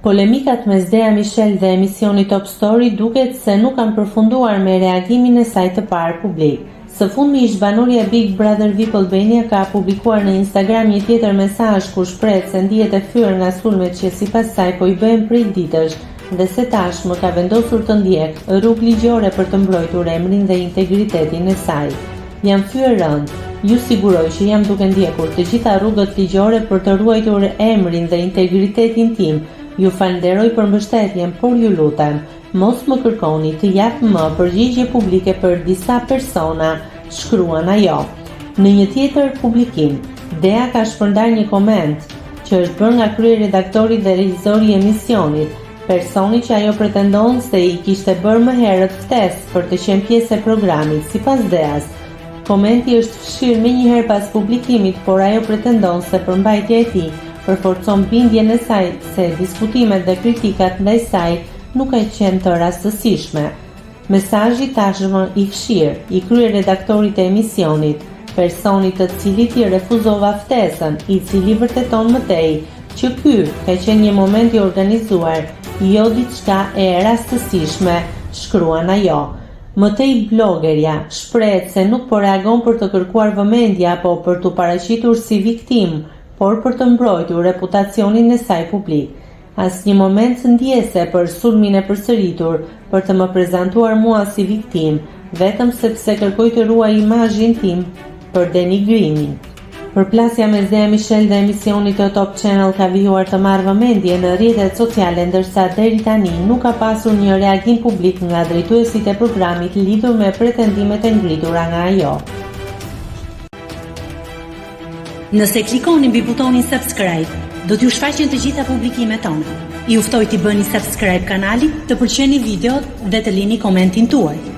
Polemikat mes Dea Michel dhe emisioni Top Story duket se nuk kanë përfunduar me reagimin e saj të parë publik. Së fundmi ish banorja Big Brother VIP Albania ka publikuar në Instagram një tjetër mesazh ku shpreh se ndihet e fyer nga sulmet që sipas saj po i bëhen prej ditësh dhe se tashmë ka vendosur të ndjek rrugë ligjore për të mbrojtur emrin dhe integritetin e saj. Jam fyer rënd. Ju siguroj që jam duke ndjekur të gjitha rrugët ligjore për të ruajtur emrin dhe integritetin tim. Ju falenderoj për mbështetjen, por ju lutem, mos më kërkoni të jap më përgjigje publike për disa persona, shkruan ajo. Në një tjetër publikim, Dea ka shpërndar një koment që është bërë nga kryeredaktori dhe regjizori i emisionit, personi që ajo pretendon se i kishte bërë më herët ftesë për të qenë pjesë e programit. Sipas Deas, komenti është fshirë menjëherë pas publikimit, por ajo pretendon se përmbajtja e tij përforcon bindjen e saj se diskutimet dhe kritikat ndaj saj nuk kanë qenë të rastësishme. Mesazhi tashmë i fshir i kryeredaktorit të emisionit, personit të cilit i refuzova ftesën, i cili vërteton mëtej që ky ka qenë një moment i organizuar, jo diçka e rastësishme, shkruan ajo. Mëtej blogerja shprehet se nuk po reagon për të kërkuar vëmendje apo për t'u paraqitur si viktimë, por për të mbrojtur reputacionin e saj publik. Asnjë moment ndjese për sulmin e përsëritur për të më prezantuar mua si viktimë, vetëm sepse kërkoj të ruaj imazhin tim për denigrimin. Përplasja mes Dea Michel dhe emisionit të Top Channel ka vijuar të marrë vëmendje në rrjetet sociale, ndërsa deri tani nuk ka pasur një reagim publik nga drejtuesit e programit lidhur me pretendimet e ngritura nga ajo. Nëse klikoni mbi butonin subscribe, do t'ju shfaqen të gjitha publikimet tona. Ju ftoj t'i bëni subscribe kanalit, të pëlqeni videot dhe të lini komentin tuaj.